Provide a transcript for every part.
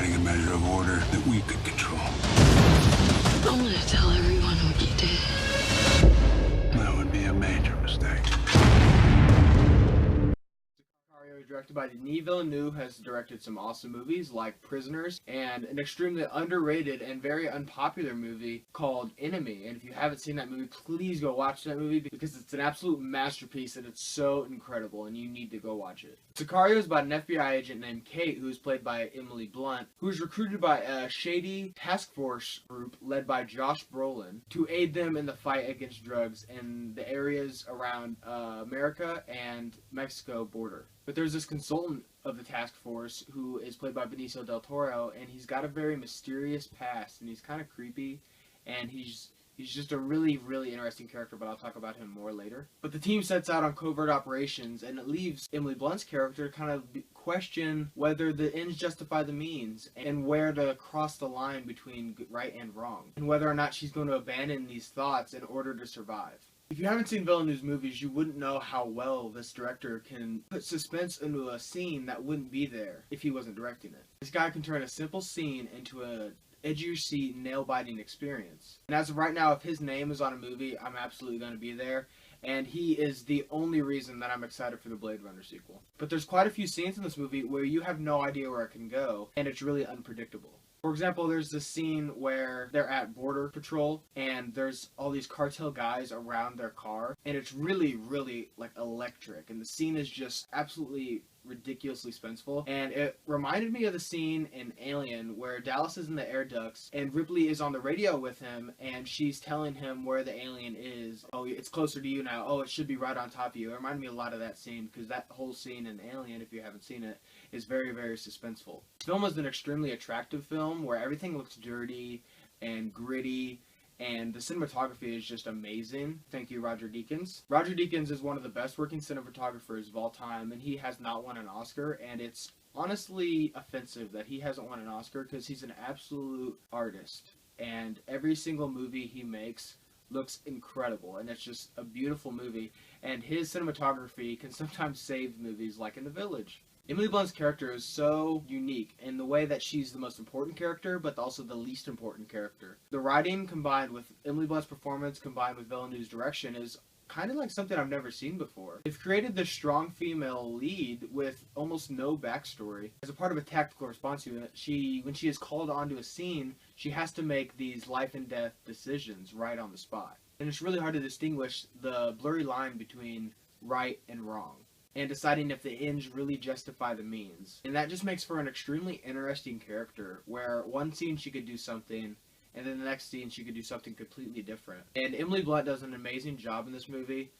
providing a measure of order that we could control. I'm gonna tell everyone what you did. That would be a major mistake. Sicario is directed by Denis Villeneuve, has directed some awesome movies like Prisoners and an extremely underrated and very unpopular movie called Enemy. And if you haven't seen that movie, please go watch that movie because it's an absolute masterpiece and it's so incredible and you need to go watch it. Sicario is about an FBI agent named Kate, who is played by Emily Blunt, who is recruited by a shady task force group led by Josh Brolin to aid them in the fight against drugs in the areas around America and Mexico border. But there's this consultant of the task force who is played by Benicio del Toro, and he's got a very mysterious past, and he's kind of creepy, and he's just a really, really interesting character, but I'll talk about him more later. But the team sets out on covert operations, and it leaves Emily Blunt's character to kind of question whether the ends justify the means, and where to cross the line between right and wrong, and whether or not she's going to abandon these thoughts in order to survive. If you haven't seen Villeneuve's movies, you wouldn't know how well this director can put suspense into a scene that wouldn't be there if he wasn't directing it. This guy can turn a simple scene into a edge-of-your-seat, nail-biting experience. And as of right now, if his name is on a movie, I'm absolutely going to be there. And he is the only reason that I'm excited for the Blade Runner sequel. But there's quite a few scenes in this movie where you have no idea where it can go, and it's really unpredictable. For example, there's this scene where they're at Border Patrol, and there's all these cartel guys around their car, and it's really, really, like, electric, and the scene is just absolutely ridiculously suspenseful, and it reminded me of the scene in Alien where Dallas is in the air ducts and Ripley is on the radio with him and she's telling him where the alien is. Oh, it's closer to you now. Oh, it should be right on top of you. It reminded me a lot of that scene because that whole scene in Alien, if you haven't seen it, is very, very suspenseful. The film is an extremely attractive film where everything looks dirty and gritty, and the cinematography is just amazing. Thank you, Roger Deakins. Roger Deakins is one of the best working cinematographers of all time, and he has not won an Oscar, and it's honestly offensive that he hasn't won an Oscar because he's an absolute artist, and every single movie he makes looks incredible, and it's just a beautiful movie, and his cinematography can sometimes save movies like In the Village. Emily Blunt's character is so unique in the way that she's the most important character, but also the least important character. The writing combined with Emily Blunt's performance combined with Villeneuve's direction is kind of like something I've never seen before. They've created this strong female lead with almost no backstory. As a part of a tactical response unit, when she is called onto a scene, she has to make these life and death decisions right on the spot. And it's really hard to distinguish the blurry line between right and wrong, and deciding if the ends really justify the means. And that just makes for an extremely interesting character, where one scene she could do something, and then the next scene she could do something completely different. And Emily Blunt does an amazing job in this movie,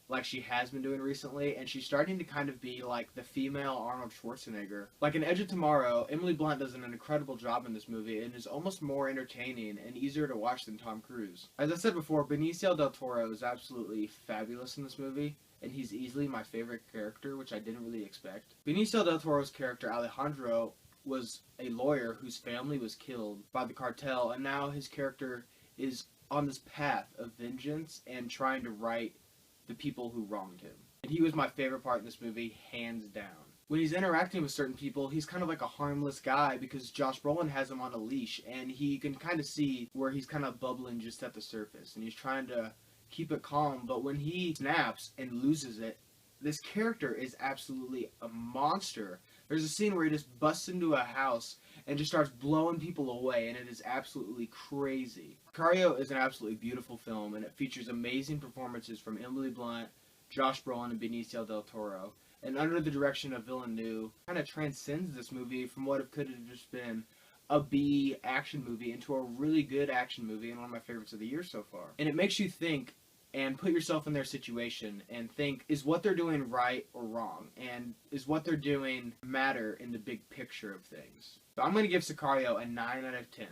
like she has been doing recently, and she's starting to kind of be like the female Arnold Schwarzenegger. Like in Edge of Tomorrow, Emily Blunt does an incredible job in this movie, and is almost more entertaining and easier to watch than Tom Cruise. As I said before, Benicio del Toro is absolutely fabulous in this movie, and he's easily my favorite character, which I didn't really expect. Benicio del Toro's character, Alejandro, was a lawyer whose family was killed by the cartel, and now his character is on this path of vengeance and trying to right the people who wronged him. And he was my favorite part in this movie, hands down. When he's interacting with certain people, he's kind of like a harmless guy because Josh Brolin has him on a leash, and he can kind of see where he's kind of bubbling just at the surface, and he's trying to keep it calm, but when he snaps and loses it, this character is absolutely a monster. There's a scene where he just busts into a house and just starts blowing people away, and it is absolutely crazy. Sicario is an absolutely beautiful film, and it features amazing performances from Emily Blunt, Josh Brolin, and Benicio del Toro. And under the direction of Villeneuve, kind of transcends this movie from what it could have just been a B action movie into a really good action movie, and one of my favorites of the year so far. And it makes you think and put yourself in their situation and think, is what they're doing right or wrong? And is what they're doing matter in the big picture of things? So I'm going to give Sicario a 9 out of 10.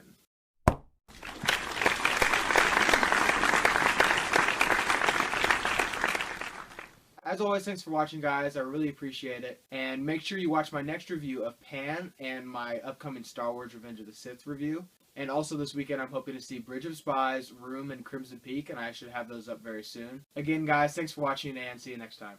As always, thanks for watching, guys. I really appreciate it. And make sure you watch my next review of Pan and my upcoming Star Wars Revenge of the Sith review. And also this weekend, I'm hoping to see Bridge of Spies, Room, and Crimson Peak, and I should have those up very soon. Again, guys, thanks for watching, and see you next time.